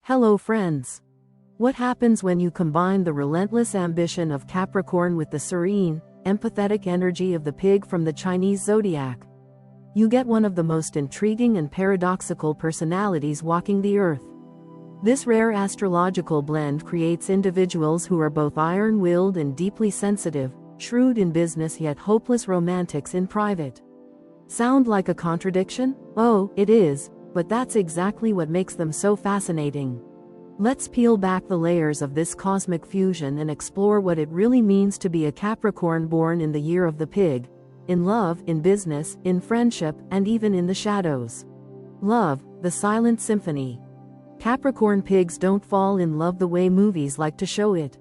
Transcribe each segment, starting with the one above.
Hello friends. What happens when you combine the relentless ambition of Capricorn with the serene, empathetic energy of the pig from the Chinese zodiac? You get one of the most intriguing and paradoxical personalities walking the earth. This rare astrological blend creates individuals who are both iron-willed and deeply sensitive, shrewd in business yet hopeless romantics in private. Sound like a contradiction? Oh, it is. But that's exactly what makes them so fascinating. Let's peel back the layers of this cosmic fusion and explore what it really means to be a Capricorn born in the year of the pig, in love, in business, in friendship, and even in the shadows. Love, the silent symphony. Capricorn pigs don't fall in love the way movies like to show it.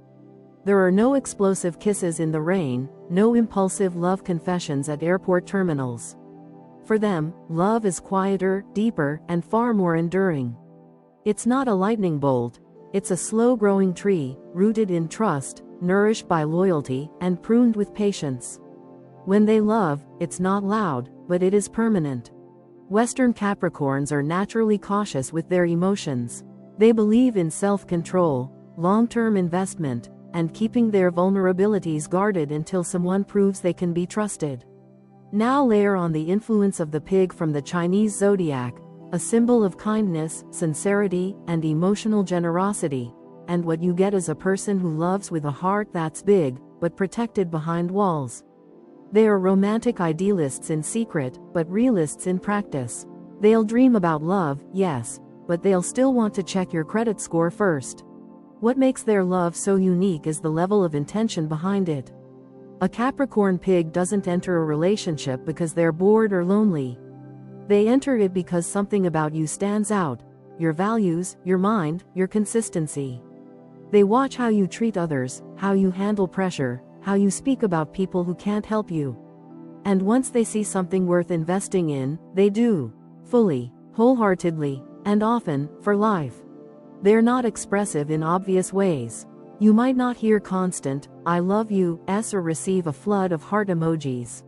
There are no explosive kisses in the rain, no impulsive love confessions at airport terminals. For them, love is quieter, deeper, and far more enduring. It's not a lightning bolt, it's a slow-growing tree, rooted in trust, nourished by loyalty, and pruned with patience. When they love, it's not loud, but it is permanent. Western Capricorns are naturally cautious with their emotions. They believe in self-control, long-term investment, and keeping their vulnerabilities guarded until someone proves they can be trusted. Now layer on the influence of the pig from the Chinese zodiac, a symbol of kindness, sincerity, and emotional generosity, and what you get is a person who loves with a heart that's big, but protected behind walls. They are romantic idealists in secret, but realists in practice. They'll dream about love, yes, but they'll still want to check your credit score first. What makes their love so unique is the level of intention behind it. A Capricorn pig doesn't enter a relationship because they're bored or lonely. They enter it because something about you stands out, your values, your mind, your consistency. They watch how you treat others, how you handle pressure, how you speak about people who can't help you. And once they see something worth investing in, they do. Fully, wholeheartedly, and often, for life. They're not expressive in obvious ways. You might not hear constant, "I love you" or receive a flood of heart emojis.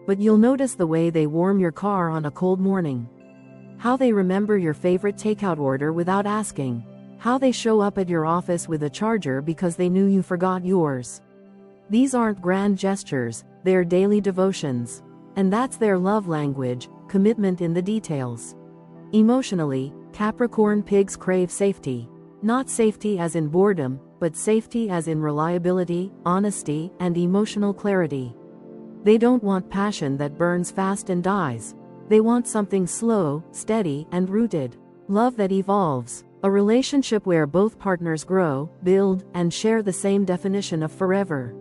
But you'll notice the way they warm your car on a cold morning. How they remember your favorite takeout order without asking. How they show up at your office with a charger because they knew you forgot yours. These aren't grand gestures, they're daily devotions. And that's their love language, commitment in the details. Emotionally, Capricorn pigs crave safety. Not safety as in boredom, but safety as in reliability, honesty, and emotional clarity. They don't want passion that burns fast and dies. They want something slow, steady, and rooted. Love that evolves. A relationship where both partners grow, build, and share the same definition of forever.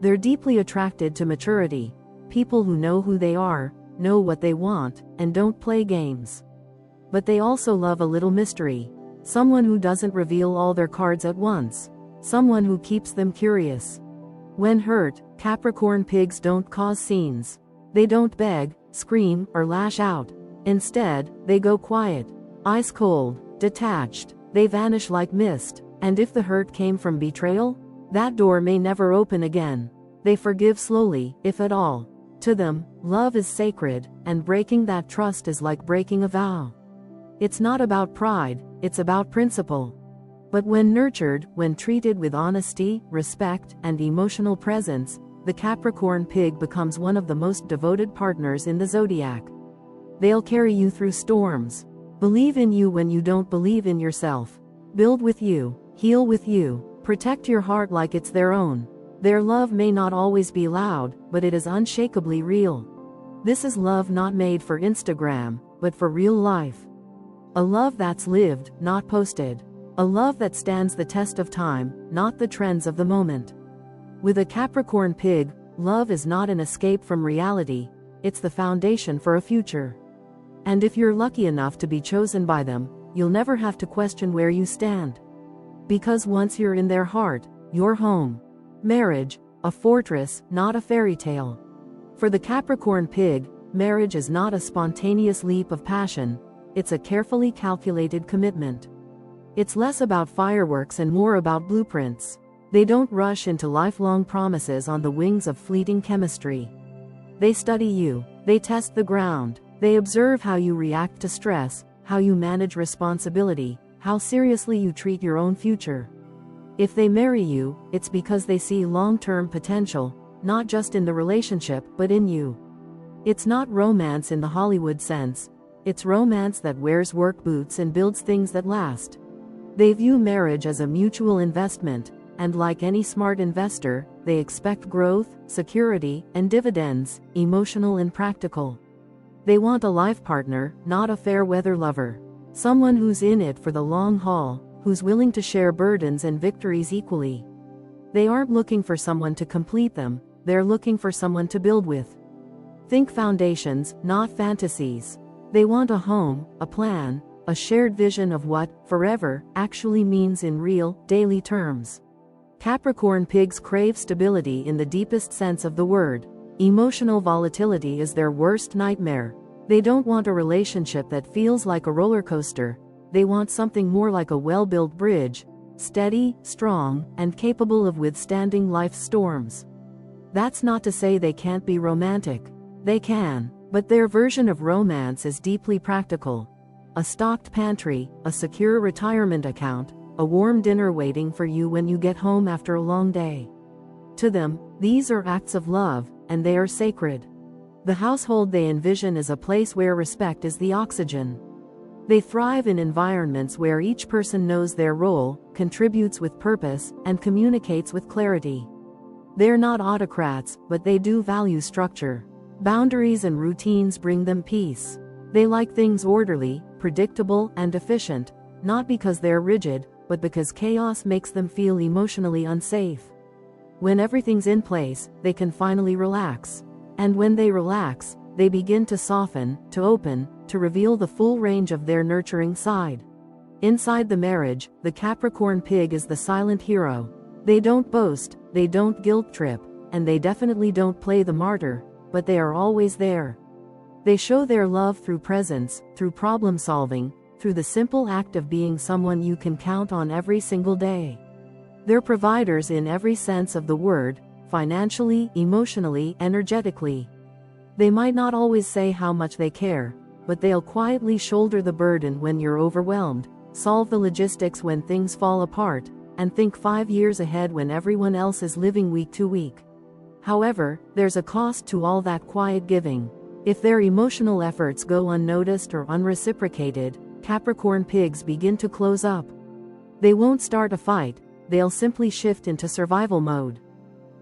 They're deeply attracted to maturity. People who know who they are, know what they want, and don't play games. But they also love a little mystery. Someone who doesn't reveal all their cards at once. Someone who keeps them curious. When hurt, Capricorn pigs don't cause scenes. They don't beg, scream, or lash out. Instead, they go quiet, ice cold, detached. They vanish like mist, and if the hurt came from betrayal, that door may never open again. They forgive slowly, if at all. To them, love is sacred, and breaking that trust is like breaking a vow. It's not about pride, it's about principle. But when nurtured, when treated with honesty, respect, and emotional presence, the Capricorn pig becomes one of the most devoted partners in the zodiac. They'll carry you through storms, believe in you when you don't believe in yourself, build with you, heal with you, protect your heart like it's their own. Their love may not always be loud, but it is unshakably real. This is love not made for Instagram, but for real life. A love that's lived, not posted. A love that stands the test of time, not the trends of the moment. With a Capricorn pig, love is not an escape from reality, it's the foundation for a future. And if you're lucky enough to be chosen by them, you'll never have to question where you stand. Because once you're in their heart, you're home. Marriage, a fortress, not a fairy tale. For the Capricorn pig, marriage is not a spontaneous leap of passion, it's a carefully calculated commitment. It's less about fireworks and more about blueprints. They don't rush into lifelong promises on the wings of fleeting chemistry. They study you, they test the ground, they observe how you react to stress, how you manage responsibility, how seriously you treat your own future. If they marry you, it's because they see long-term potential, not just in the relationship, but in you. It's not romance in the Hollywood sense. It's romance that wears work boots and builds things that last. They view marriage as a mutual investment, and like any smart investor, they expect growth, security, and dividends, emotional and practical. They want a life partner, not a fair-weather lover. Someone who's in it for the long haul, who's willing to share burdens and victories equally. They aren't looking for someone to complete them, they're looking for someone to build with. Think foundations, not fantasies. They want a home, a plan, a shared vision of what forever actually means in real, daily terms. Capricorn pigs crave stability in the deepest sense of the word. Emotional volatility is their worst nightmare. They don't want a relationship that feels like a roller coaster. They want something more like a well-built bridge, steady, strong, and capable of withstanding life's storms. That's not to say they can't be romantic. They can, but their version of romance is deeply practical. A stocked pantry, a secure retirement account, a warm dinner waiting for you when you get home after a long day. To them, these are acts of love, and they are sacred. The household they envision is a place where respect is the oxygen. They thrive in environments where each person knows their role, contributes with purpose, and communicates with clarity. They're not autocrats, but they do value structure. Boundaries and routines bring them peace. They like things orderly, predictable, and efficient, not because they're rigid, but because chaos makes them feel emotionally unsafe. When everything's in place, they can finally relax. And when they relax, they begin to soften, to open, to reveal the full range of their nurturing side. Inside the marriage, the Capricorn pig is the silent hero. They don't boast, they don't guilt trip, and they definitely don't play the martyr, but they are always there. They show their love through presence, through problem solving, through the simple act of being someone you can count on every single day. They're providers in every sense of the word, financially, emotionally, energetically. They might not always say how much they care, but they'll quietly shoulder the burden when you're overwhelmed, solve the logistics when things fall apart, and think 5 years ahead when everyone else is living week to week. However, there's a cost to all that quiet giving. If their emotional efforts go unnoticed or unreciprocated, Capricorn pigs begin to close up. They won't start a fight, they'll simply shift into survival mode.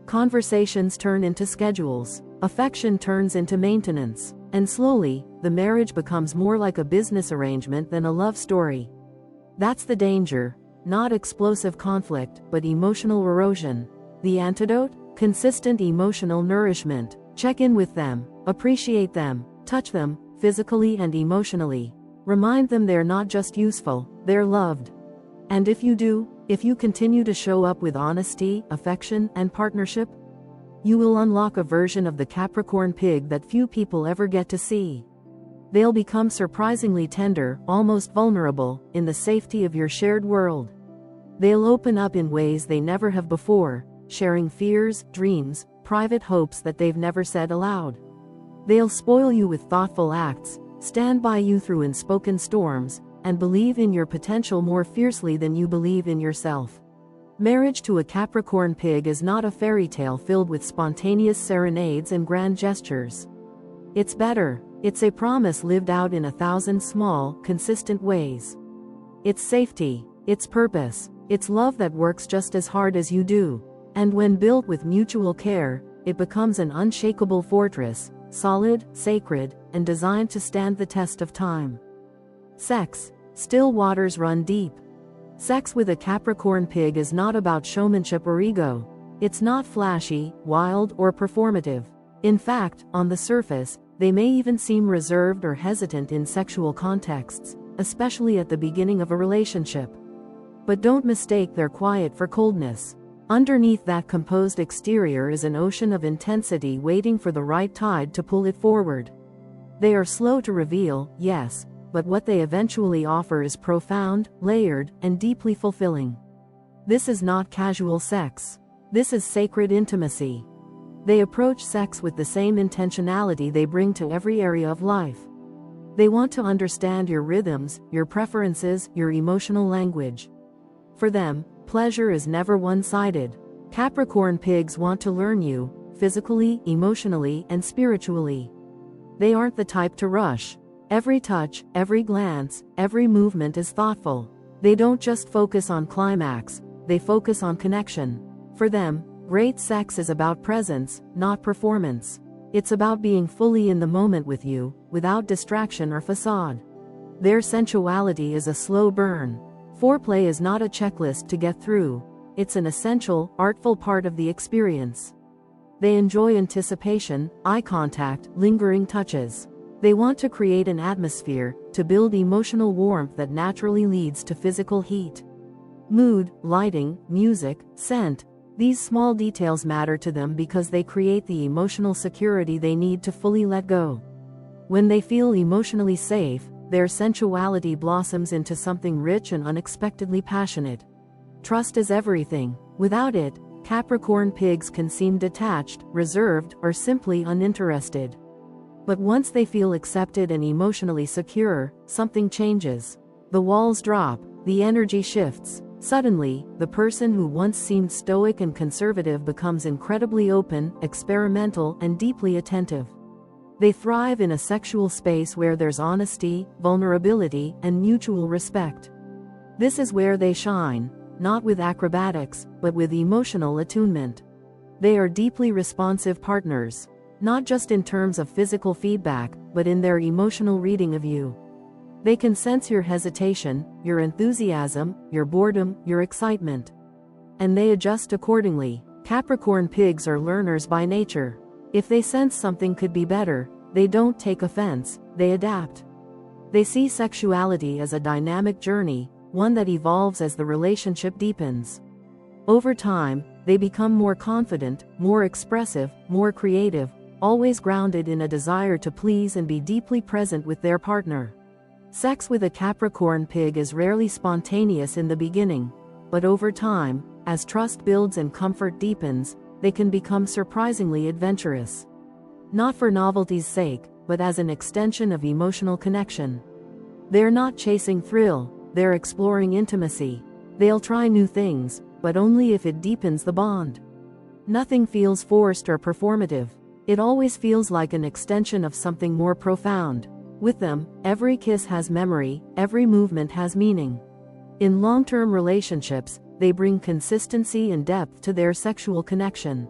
Conversations turn into schedules, affection turns into maintenance, and slowly, the marriage becomes more like a business arrangement than a love story. That's the danger, not explosive conflict, but emotional erosion. The antidote? Consistent emotional nourishment. Check in with them, appreciate them, touch them, physically and emotionally. Remind them they're not just useful, they're loved. And if you do, if you continue to show up with honesty, affection, and partnership, you will unlock a version of the Capricorn pig that few people ever get to see. They'll become surprisingly tender, almost vulnerable, in the safety of your shared world. They'll open up in ways they never have before, sharing fears, dreams, private hopes that they've never said aloud. They'll spoil you with thoughtful acts, stand by you through unspoken storms, and believe in your potential more fiercely than you believe in yourself. Marriage to a Capricorn pig is not a fairy tale filled with spontaneous serenades and grand gestures. It's better. It's a promise lived out in 1,000 small, consistent ways. It's safety, it's purpose, it's love that works just as hard as you do. And when built with mutual care, it becomes an unshakable fortress, solid, sacred, and designed to stand the test of time. Sex. Still waters run deep. Sex with a Capricorn pig is not about showmanship or ego. It's not flashy, wild, or performative. In fact, on the surface, they may even seem reserved or hesitant in sexual contexts, especially at the beginning of a relationship. But don't mistake their quiet for coldness. Underneath that composed exterior is an ocean of intensity waiting for the right tide to pull it forward. They are slow to reveal, yes, but what they eventually offer is profound, layered, and deeply fulfilling. This is not casual sex. This is sacred intimacy. They approach sex with the same intentionality they bring to every area of life. They want to understand your rhythms, your preferences, your emotional language. For them, pleasure is never one-sided. Capricorn pigs want to learn you, physically, emotionally, and spiritually. They aren't the type to rush. Every touch, every glance, every movement is thoughtful. They don't just focus on climax, they focus on connection. For them, great sex is about presence, not performance. It's about being fully in the moment with you, without distraction or facade. Their sensuality is a slow burn. Foreplay is not a checklist to get through. It's an essential, artful part of the experience. They enjoy anticipation, eye contact, lingering touches. They want to create an atmosphere, to build emotional warmth that naturally leads to physical heat. Mood, lighting, music, scent. These small details matter to them because they create the emotional security they need to fully let go. When they feel emotionally safe, their sensuality blossoms into something rich and unexpectedly passionate. Trust is everything. Without it, Capricorn pigs can seem detached, reserved, or simply uninterested. But once they feel accepted and emotionally secure, something changes. The walls drop, the energy shifts. Suddenly, the person who once seemed stoic and conservative becomes incredibly open, experimental, and deeply attentive. They thrive in a sexual space where there's honesty, vulnerability, and mutual respect. This is where they shine, not with acrobatics, but with emotional attunement. They are deeply responsive partners, not just in terms of physical feedback, but in their emotional reading of you. They can sense your hesitation, your enthusiasm, your boredom, your excitement. And they adjust accordingly. Capricorn pigs are learners by nature. If they sense something could be better, they don't take offense, they adapt. They see sexuality as a dynamic journey, one that evolves as the relationship deepens. Over time, they become more confident, more expressive, more creative, always grounded in a desire to please and be deeply present with their partner. Sex with a Capricorn pig is rarely spontaneous in the beginning, but over time, as trust builds and comfort deepens, they can become surprisingly adventurous. Not for novelty's sake, but as an extension of emotional connection. They're not chasing thrill, they're exploring intimacy. They'll try new things, but only if it deepens the bond. Nothing feels forced or performative. It always feels like an extension of something more profound. With them, every kiss has memory, every movement has meaning. In long-term relationships, they bring consistency and depth to their sexual connection.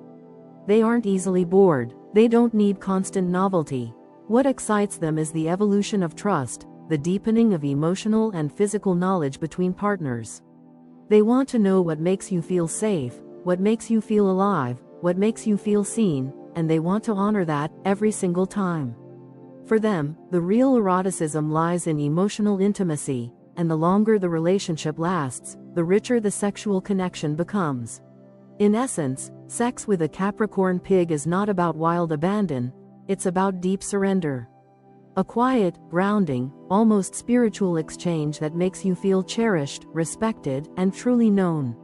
They aren't easily bored, they don't need constant novelty. What excites them is the evolution of trust, the deepening of emotional and physical knowledge between partners. They want to know what makes you feel safe, what makes you feel alive, what makes you feel seen, and they want to honor that every single time. For them, the real eroticism lies in emotional intimacy, and the longer the relationship lasts, the richer the sexual connection becomes. In essence, sex with a Capricorn pig is not about wild abandon, it's about deep surrender. A quiet, grounding, almost spiritual exchange that makes you feel cherished, respected, and truly known.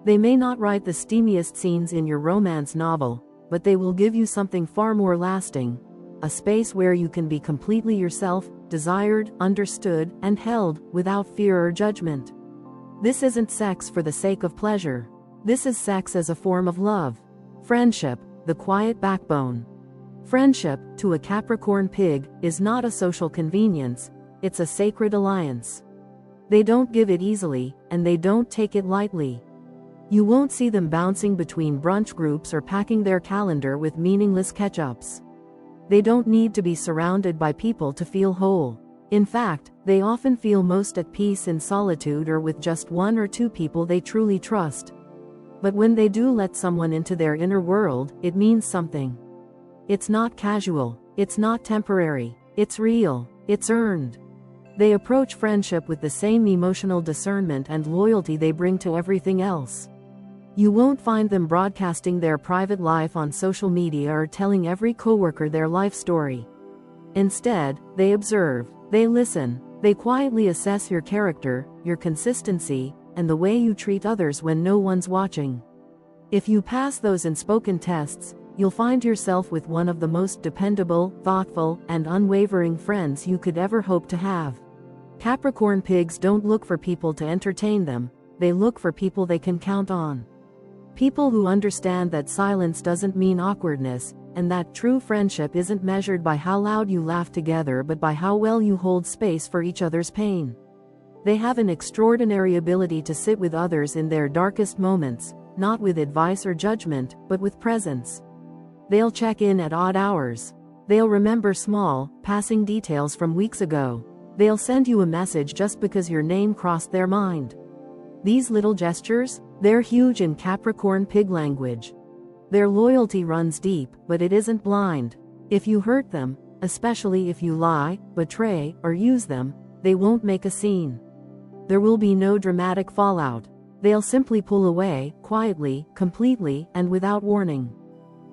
They may not write the steamiest scenes in your romance novel, but they will give you something far more lasting. A space where you can be completely yourself, desired, understood, and held, without fear or judgment. This isn't sex for the sake of pleasure. This is sex as a form of love. Friendship, the quiet backbone. Friendship, to a Capricorn pig, is not a social convenience, it's a sacred alliance. They don't give it easily, and they don't take it lightly. You won't see them bouncing between brunch groups or packing their calendar with meaningless catch-ups. They don't need to be surrounded by people to feel whole. In fact, they often feel most at peace in solitude or with just one or two people they truly trust. But when they do let someone into their inner world, it means something. It's not casual, it's not temporary, it's real, it's earned. They approach friendship with the same emotional discernment and loyalty they bring to everything else. You won't find them broadcasting their private life on social media or telling every coworker their life story. Instead, they observe, they listen, they quietly assess your character, your consistency, and the way you treat others when no one's watching. If you pass those unspoken tests, you'll find yourself with one of the most dependable, thoughtful, and unwavering friends you could ever hope to have. Capricorn pigs don't look for people to entertain them, they look for people they can count on. People who understand that silence doesn't mean awkwardness, and that true friendship isn't measured by how loud you laugh together but by how well you hold space for each other's pain. They have an extraordinary ability to sit with others in their darkest moments, not with advice or judgment, but with presence. They'll check in at odd hours. They'll remember small, passing details from weeks ago. They'll send you a message just because your name crossed their mind. These little gestures, they're huge in Capricorn pig language. Their loyalty runs deep, but it isn't blind. If you hurt them, especially if you lie, betray, or use them, they won't make a scene. There will be no dramatic fallout. They'll simply pull away, quietly, completely, and without warning.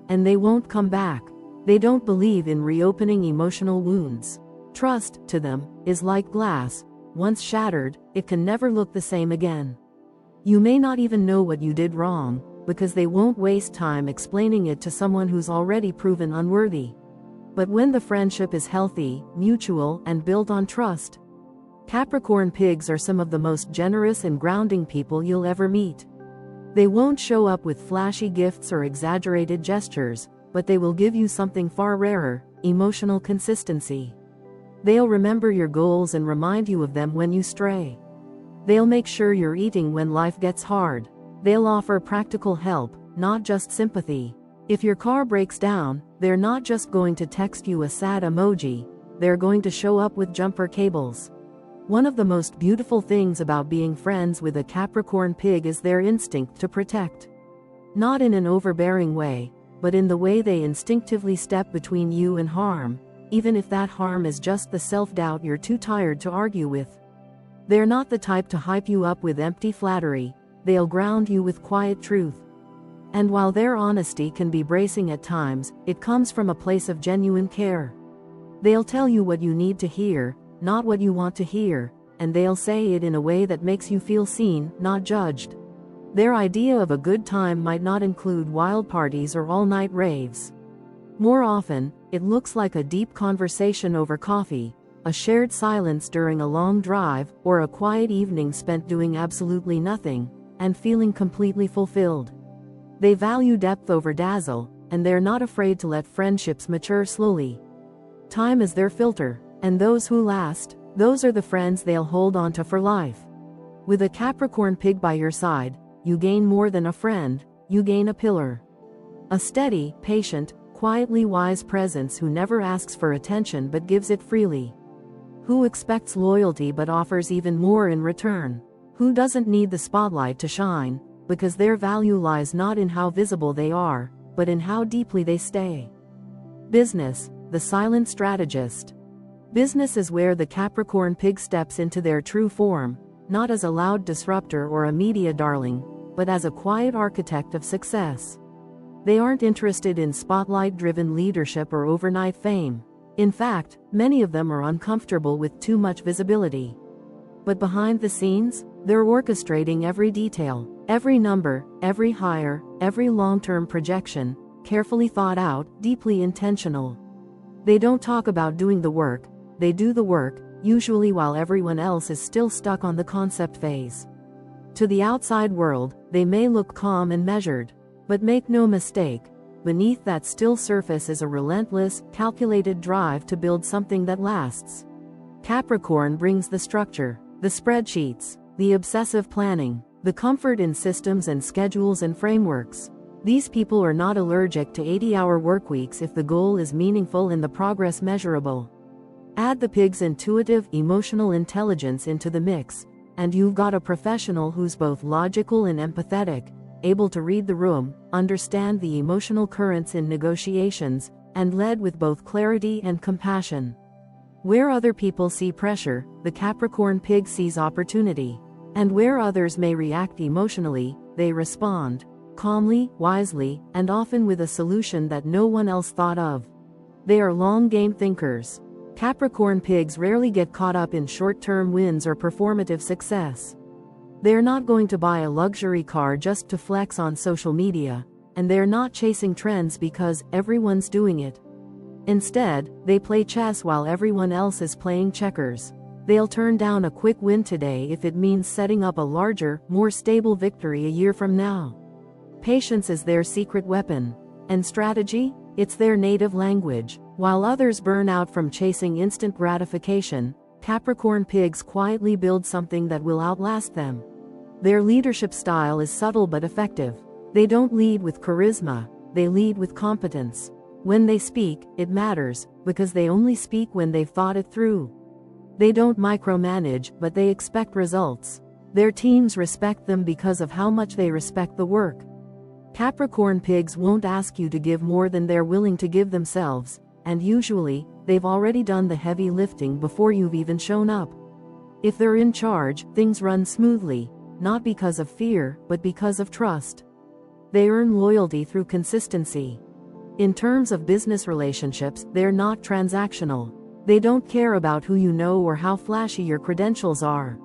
And they won't come back. They don't believe in reopening emotional wounds. Trust, to them, is like glass. Once shattered, it can never look the same again. You may not even know what you did wrong, because they won't waste time explaining it to someone who's already proven unworthy. But when the friendship is healthy, mutual, and built on trust, Capricorn pigs are some of the most generous and grounding people you'll ever meet. They won't show up with flashy gifts or exaggerated gestures, but they will give you something far rarer: emotional consistency. They'll remember your goals and remind you of them when you stray. They'll make sure you're eating when life gets hard. They'll offer practical help, not just sympathy. If your car breaks down, they're not just going to text you a sad emoji, they're going to show up with jumper cables. One of the most beautiful things about being friends with a Capricorn pig is their instinct to protect. Not in an overbearing way, but in the way they instinctively step between you and harm, even if that harm is just the self-doubt you're too tired to argue with. They're not the type to hype you up with empty flattery, they'll ground you with quiet truth. And while their honesty can be bracing at times, it comes from a place of genuine care. They'll tell you what you need to hear, not what you want to hear, and they'll say it in a way that makes you feel seen, not judged. Their idea of a good time might not include wild parties or all-night raves. More often, it looks like a deep conversation over coffee, a shared silence during a long drive, or a quiet evening spent doing absolutely nothing, and feeling completely fulfilled. They value depth over dazzle, and they're not afraid to let friendships mature slowly. Time is their filter, and those who last, those are the friends they'll hold on to for life. With a Capricorn pig by your side, you gain more than a friend, you gain a pillar. A steady, patient, quietly wise presence who never asks for attention but gives it freely. Who expects loyalty but offers even more in return. Who doesn't need the spotlight to shine, because their value lies not in how visible they are, but in how deeply they stay. Business, the silent strategist. Business is where the Capricorn pig steps into their true form, not as a loud disruptor or a media darling, but as a quiet architect of success. They aren't interested in spotlight-driven leadership or overnight fame. In fact, many of them are uncomfortable with too much visibility. But behind the scenes, they're orchestrating every detail, every number, every hire, every long-term projection, carefully thought out, deeply intentional. They don't talk about doing the work, they do the work, usually while everyone else is still stuck on the concept phase. To the outside world, they may look calm and measured, but make no mistake, beneath that still surface is a relentless, calculated drive to build something that lasts. Capricorn brings the structure, the spreadsheets, the obsessive planning, the comfort in systems and schedules and frameworks. These people are not allergic to 80-hour workweeks if the goal is meaningful and the progress measurable. Add the pig's intuitive, emotional intelligence into the mix, and you've got a professional who's both logical and empathetic, able to read the room, understand the emotional currents in negotiations, and led with both clarity and compassion. Where other people see pressure, the Capricorn pig sees opportunity. And where others may react emotionally, they respond calmly, wisely, and often with a solution that no one else thought of. They are long-game thinkers. Capricorn pigs rarely get caught up in short-term wins or performative success. They're not going to buy a luxury car just to flex on social media. and they're not chasing trends because everyone's doing it. Instead, they play chess while everyone else is playing checkers. They'll turn down a quick win today if it means setting up a larger, more stable victory a year from now. Patience is their secret weapon. And strategy? It's their native language. While others burn out from chasing instant gratification, Capricorn pigs quietly build something that will outlast them. Their leadership style is subtle but effective. They don't lead with charisma, they lead with competence. When they speak, it matters, because they only speak when they've thought it through. They don't micromanage, but they expect results. Their teams respect them because of how much they respect the work. Capricorn pigs won't ask you to give more than they're willing to give themselves, and usually, they've already done the heavy lifting before you've even shown up. If they're in charge, things run smoothly, not because of fear, but because of trust. They earn loyalty through consistency. In terms of business relationships, they're not transactional. They don't care about who you know or how flashy your credentials are.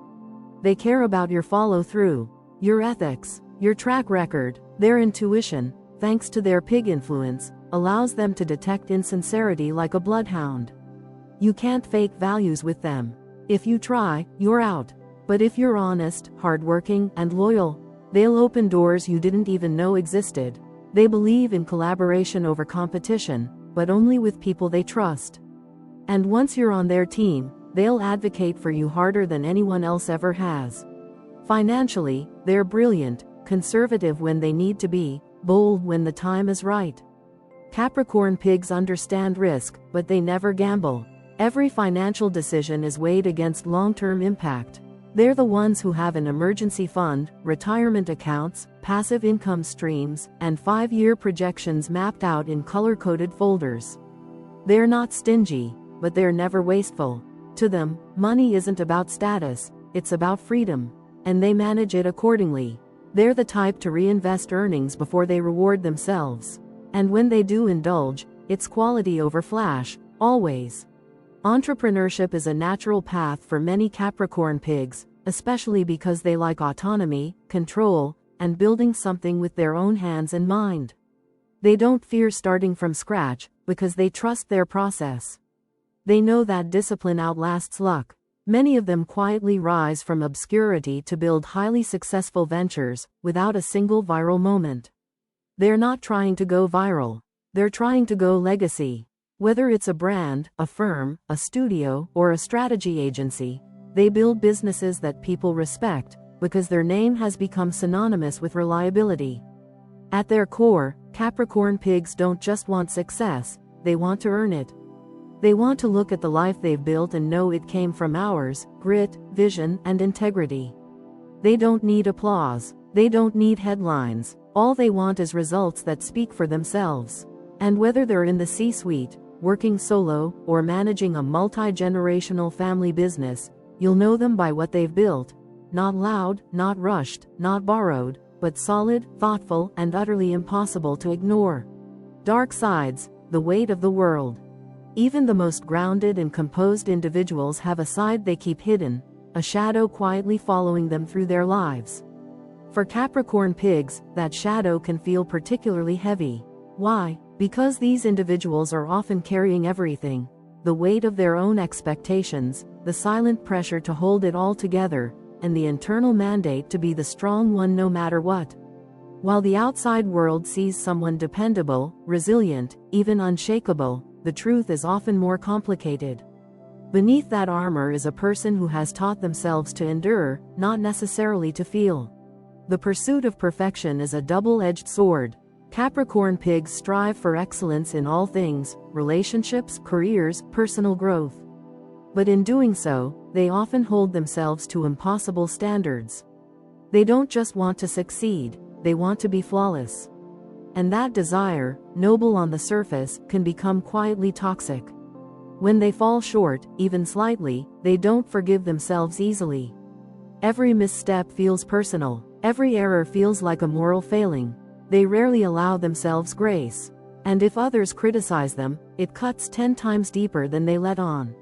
They care about your follow-through, your ethics, your track record. Their intuition, thanks to their pig influence, allows them to detect insincerity like a bloodhound. You can't fake values with them. If you try, you're out. But if you're honest, hardworking, and loyal, they'll open doors you didn't even know existed. They believe in collaboration over competition, but only with people they trust. And once you're on their team, they'll advocate for you harder than anyone else ever has. Financially, they're brilliant, conservative when they need to be, bold when the time is right. Capricorn pigs understand risk, but they never gamble. Every financial decision is weighed against long-term impact. They're the ones who have an emergency fund, retirement accounts, passive income streams, and 5-year projections mapped out in color-coded folders. They're not stingy, but they're never wasteful. To them, money isn't about status, it's about freedom, and they manage it accordingly. They're the type to reinvest earnings before they reward themselves. And when they do indulge, it's quality over flash, always. Entrepreneurship is a natural path for many Capricorn pigs, especially because they like autonomy, control, and building something with their own hands and mind. They don't fear starting from scratch, because they trust their process. They know that discipline outlasts luck. Many of them quietly rise from obscurity to build highly successful ventures, without a single viral moment. They're not trying to go viral. They're trying to go legacy. Whether it's a brand, a firm, a studio, or a strategy agency, they build businesses that people respect, because their name has become synonymous with reliability. At their core, Capricorn pigs don't just want success, they want to earn it. They want to look at the life they've built and know it came from hours, grit, vision, and integrity. They don't need applause. They don't need headlines. All they want is results that speak for themselves. And whether they're in the C-suite, working solo, or managing a multi-generational family business, you'll know them by what they've built. Not loud, not rushed, not borrowed, but solid, thoughtful, and utterly impossible to ignore. Dark sides, the weight of the world. Even the most grounded and composed individuals have a side they keep hidden, a shadow quietly following them through their lives. For Capricorn pigs, that shadow can feel particularly heavy. Why? Because these individuals are often carrying everything: the weight of their own expectations, the silent pressure to hold it all together, and the internal mandate to be the strong one no matter what. While the outside world sees someone dependable, resilient, even unshakable, the truth is often more complicated. Beneath that armor is a person who has taught themselves to endure, not necessarily to feel. The pursuit of perfection is a double-edged sword. Capricorn pigs strive for excellence in all things: relationships, careers, personal growth. But in doing so, they often hold themselves to impossible standards. They don't just want to succeed, they want to be flawless. And that desire, noble on the surface, can become quietly toxic. When they fall short, even slightly, they don't forgive themselves easily. Every misstep feels personal. Every error feels like a moral failing. They rarely allow themselves grace. And if others criticize them, it cuts 10 times deeper than they let on.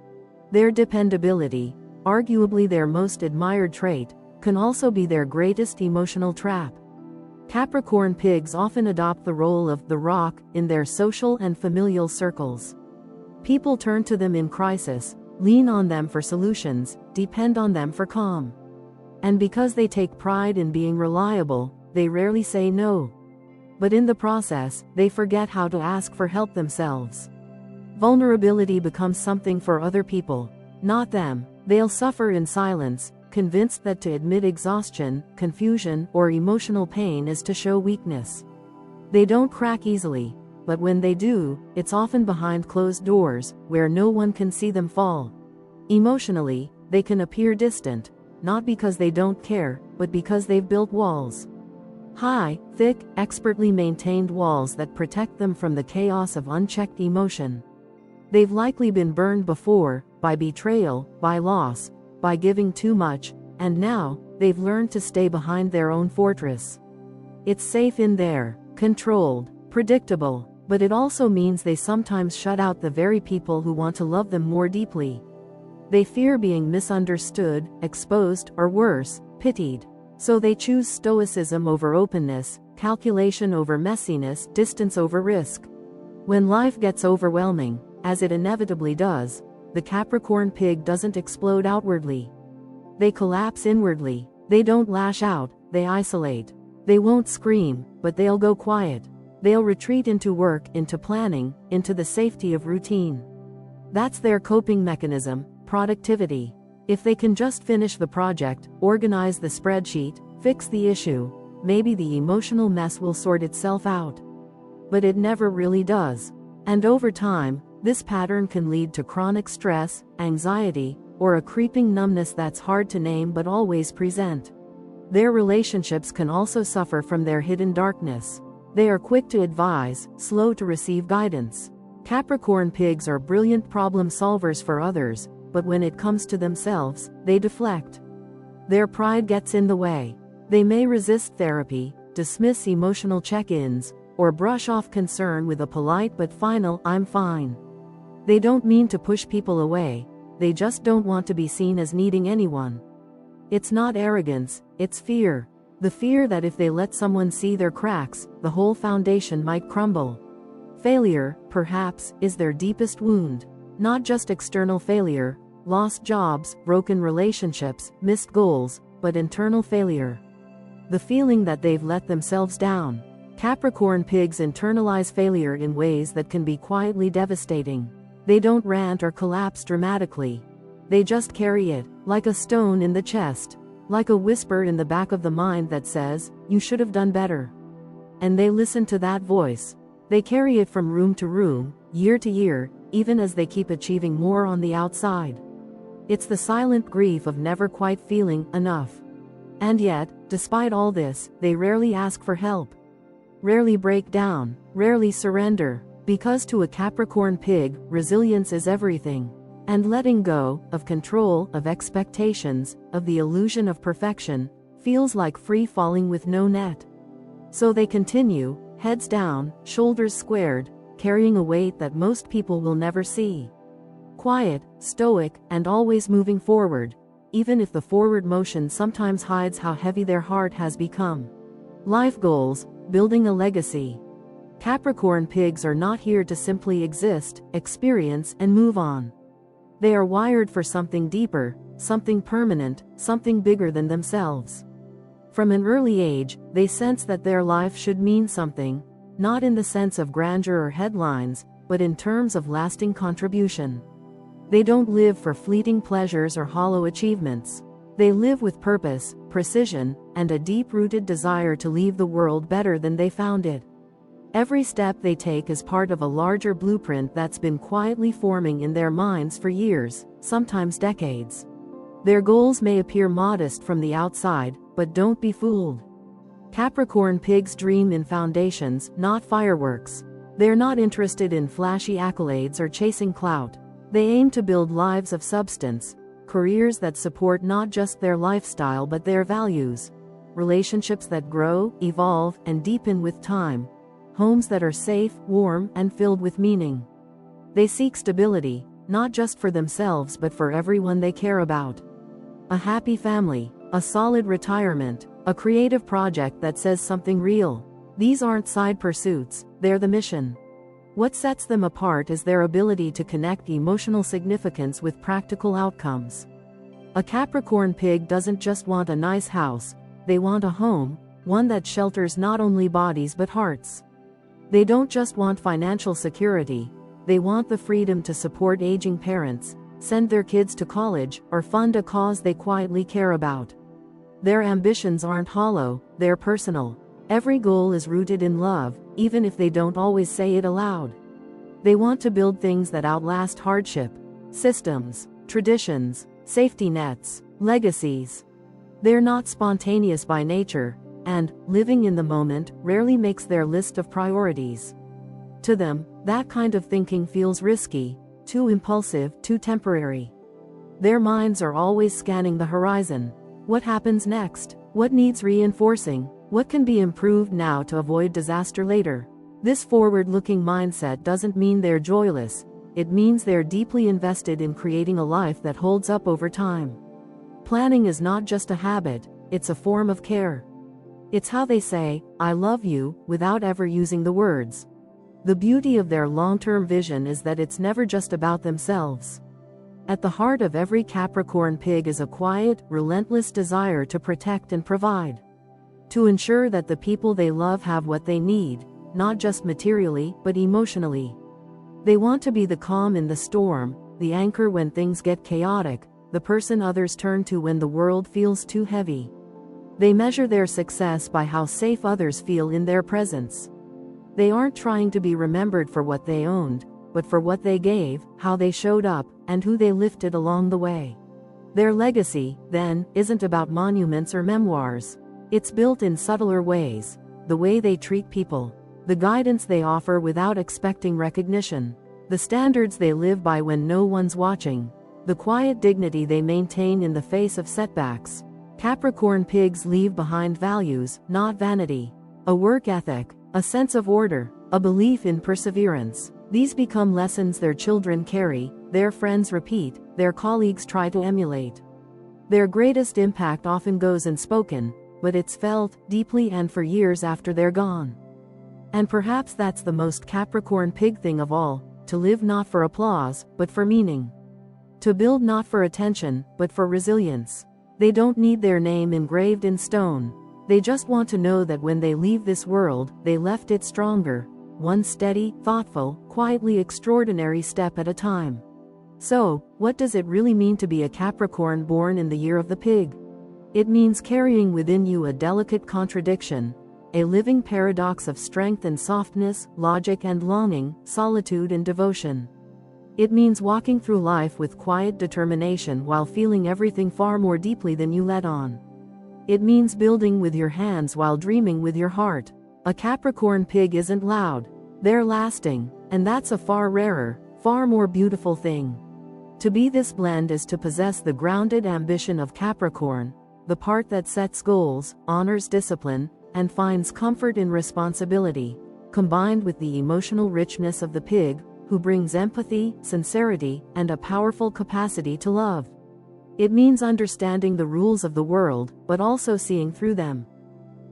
Their dependability, arguably their most admired trait, can also be their greatest emotional trap. Capricorn pigs often adopt the role of the rock in their social and familial circles. People turn to them in crisis, lean on them for solutions, depend on them for calm. And because they take pride in being reliable, they rarely say no. But in the process, they forget how to ask for help themselves. Vulnerability becomes something for other people, not them. They'll suffer in silence, convinced that to admit exhaustion, confusion, or emotional pain is to show weakness. They don't crack easily, but when they do, it's often behind closed doors, where no one can see them fall. Emotionally, they can appear distant, not because they don't care, but because they've built walls. High, thick, expertly maintained walls that protect them from the chaos of unchecked emotion. They've likely been burned before, by betrayal, by loss, by giving too much, and now, they've learned to stay behind their own fortress. It's safe in there, controlled, predictable, but it also means they sometimes shut out the very people who want to love them more deeply. They fear being misunderstood, exposed, or worse, pitied. So they choose stoicism over openness, calculation over messiness, distance over risk. When life gets overwhelming, as it inevitably does, the Capricorn pig doesn't explode outwardly. They collapse inwardly. They don't lash out, they isolate. They won't scream, but they'll go quiet. They'll retreat into work, into planning, into the safety of routine. That's their coping mechanism, productivity. If they can just finish the project, organize the spreadsheet, fix the issue, maybe the emotional mess will sort itself out. But it never really does. And over time, this pattern can lead to chronic stress, anxiety, or a creeping numbness that's hard to name but always present. Their relationships can also suffer from their hidden darkness. They are quick to advise, slow to receive guidance. Capricorn pigs are brilliant problem solvers for others, but when it comes to themselves, they deflect. Their pride gets in the way. They may resist therapy, dismiss emotional check-ins, or brush off concern with a polite but final "I'm fine." They don't mean to push people away, they just don't want to be seen as needing anyone. It's not arrogance, it's fear. The fear that if they let someone see their cracks, the whole foundation might crumble. Failure, perhaps, is their deepest wound. Not just external failure, lost jobs, broken relationships, missed goals, but internal failure. The feeling that they've let themselves down. Capricorn pigs internalize failure in ways that can be quietly devastating. They don't rant or collapse dramatically. They just carry it, like a stone in the chest, like a whisper in the back of the mind that says, "You should have done better." And they listen to that voice. They carry it from room to room, year to year, even as they keep achieving more on the outside. It's the silent grief of never quite feeling enough. And yet, despite all this, they rarely ask for help. Rarely break down, rarely surrender, because to a Capricorn pig, resilience is everything. And letting go, of control, of expectations, of the illusion of perfection, feels like free falling with no net. So they continue, heads down, shoulders squared, carrying a weight that most people will never see. Quiet, stoic, and always moving forward, even if the forward motion sometimes hides how heavy their heart has become. Life goals, building a legacy. Capricorn pigs are not here to simply exist, experience, and move on. They are wired for something deeper, something permanent, something bigger than themselves. From an early age, they sense that their life should mean something, not in the sense of grandeur or headlines, but in terms of lasting contribution. They don't live for fleeting pleasures or hollow achievements. They live with purpose, precision, and a deep-rooted desire to leave the world better than they found it. Every step they take is part of a larger blueprint that's been quietly forming in their minds for years, sometimes decades. Their goals may appear modest from the outside, but don't be fooled. Capricorn pigs dream in foundations, not fireworks. They're not interested in flashy accolades or chasing clout. They aim to build lives of substance, careers that support not just their lifestyle but their values, relationships that grow, evolve, and deepen with time, homes that are safe, warm, and filled with meaning. They seek stability, not just for themselves but for everyone they care about. A happy family, a solid retirement, A creative project that says something real. These aren't side pursuits, they're the mission. What sets them apart is their ability to connect emotional significance with practical outcomes. A Capricorn pig doesn't just want a nice house, they want a home, one that shelters not only bodies but hearts. They don't just want financial security, they want the freedom to support aging parents, send their kids to college, or fund a cause they quietly care about. Their ambitions aren't hollow, they're personal. Every goal is rooted in love, even if they don't always say it aloud. They want to build things that outlast hardship, systems, traditions, safety nets, legacies. They're not spontaneous by nature, and living in the moment rarely makes their list of priorities. To them, that kind of thinking feels risky, too impulsive, too temporary. Their minds are always scanning the horizon. What happens next? What needs reinforcing? What can be improved now to avoid disaster later? This forward-looking mindset doesn't mean they're joyless, it means they're deeply invested in creating a life that holds up over time. Planning is not just a habit, it's a form of care. It's how they say, "I love you," without ever using the words. The beauty of their long-term vision is that it's never just about themselves. At the heart of every Capricorn pig is a quiet, relentless desire to protect and provide. To ensure that the people they love have what they need, not just materially, but emotionally. They want to be the calm in the storm, the anchor when things get chaotic, the person others turn to when the world feels too heavy. They measure their success by how safe others feel in their presence. They aren't trying to be remembered for what they owned, but for what they gave, how they showed up, and who they lifted along the way. Their legacy, then, isn't about monuments or memoirs. It's built in subtler ways, the way they treat people, the guidance they offer without expecting recognition, the standards they live by when no one's watching, the quiet dignity they maintain in the face of setbacks. Capricorn pigs leave behind values, not vanity. A work ethic, a sense of order, a belief in perseverance. These become lessons their children carry, their friends repeat, their colleagues try to emulate. Their greatest impact often goes unspoken, but it's felt deeply and for years after they're gone. And perhaps that's the most Capricorn pig thing of all, to live not for applause, but for meaning. To build not for attention, but for resilience. They don't need their name engraved in stone. They just want to know that when they leave this world, they left it stronger, one steady, thoughtful, quietly extraordinary step at a time. So, what does it really mean to be a Capricorn born in the year of the pig? It means carrying within you a delicate contradiction, a living paradox of strength and softness, logic and longing, solitude and devotion. It means walking through life with quiet determination while feeling everything far more deeply than you let on. It means building with your hands while dreaming with your heart. A Capricorn pig isn't loud, they're lasting, and that's a far rarer, far more beautiful thing. To be this blend is to possess the grounded ambition of Capricorn, the part that sets goals, honors discipline, and finds comfort in responsibility, combined with the emotional richness of the pig, who brings empathy, sincerity, and a powerful capacity to love. It means understanding the rules of the world, but also seeing through them.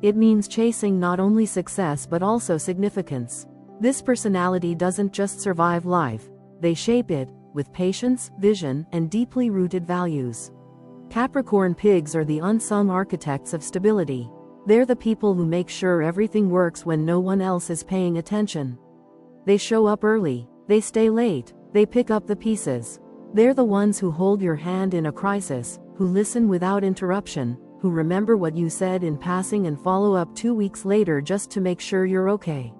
It means chasing not only success but also significance. This personality doesn't just survive life, they shape it, with patience, vision, and deeply rooted values. Capricorn pigs are the unsung architects of stability. They're the people who make sure everything works when no one else is paying attention. They show up early, they stay late, they pick up the pieces. They're the ones who hold your hand in a crisis, who listen without interruption, who remember what you said in passing and follow up 2 weeks later just to make sure you're okay.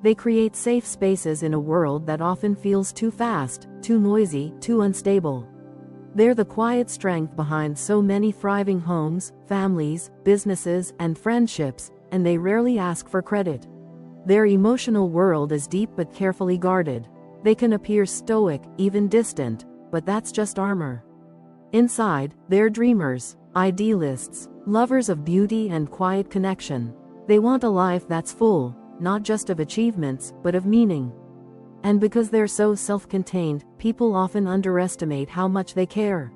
They create safe spaces in a world that often feels too fast, too noisy, too unstable. They're the quiet strength behind so many thriving homes, families, businesses, and friendships, and they rarely ask for credit. Their emotional world is deep but carefully guarded. They can appear stoic, even distant, but that's just armor. Inside, they're dreamers, idealists, lovers of beauty and quiet connection. They want a life that's full, not just of achievements, but of meaning. And because they're so self-contained, people often underestimate how much they care.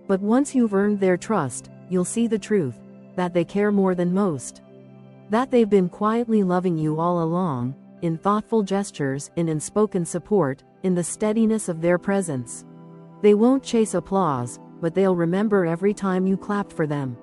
But once you've earned their trust, you'll see the truth. that they care more than most. That they've been quietly loving you all along, in thoughtful gestures, in unspoken support, in the steadiness of their presence. They won't chase applause, but they'll remember every time you clapped for them.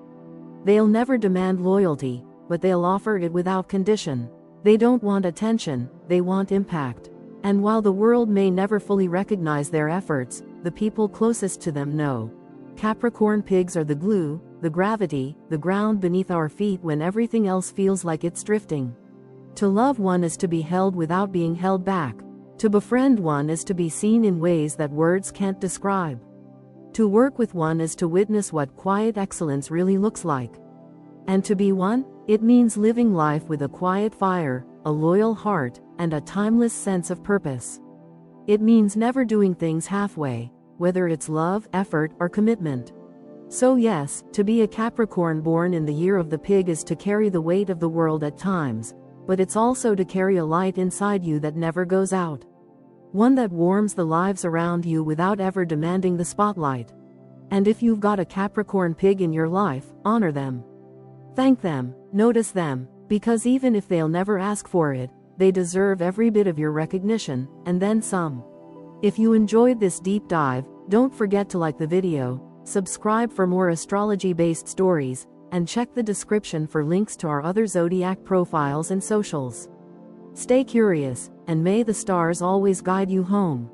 They'll never demand loyalty, but they'll offer it without condition. They don't want attention, they want impact. And while the world may never fully recognize their efforts, the people closest to them know. Capricorn pigs are the glue, the gravity, the ground beneath our feet when everything else feels like it's drifting. To love one is to be held without being held back. To befriend one is to be seen in ways that words can't describe. To work with one is to witness what quiet excellence really looks like. And to be one, it means living life with a quiet fire, a loyal heart, and a timeless sense of purpose. It means never doing things halfway, whether it's love, effort, or commitment. So yes, to be a Capricorn born in the year of the pig is to carry the weight of the world at times, but it's also to carry a light inside you that never goes out. One that warms the lives around you without ever demanding the spotlight. And if you've got a Capricorn pig in your life, honor them. Thank them, notice them, because even if they'll never ask for it, they deserve every bit of your recognition, and then some. If you enjoyed this deep dive, don't forget to like the video, subscribe for more astrology-based stories, and check the description for links to our other Zodiac profiles and socials. Stay curious, and may the stars always guide you home.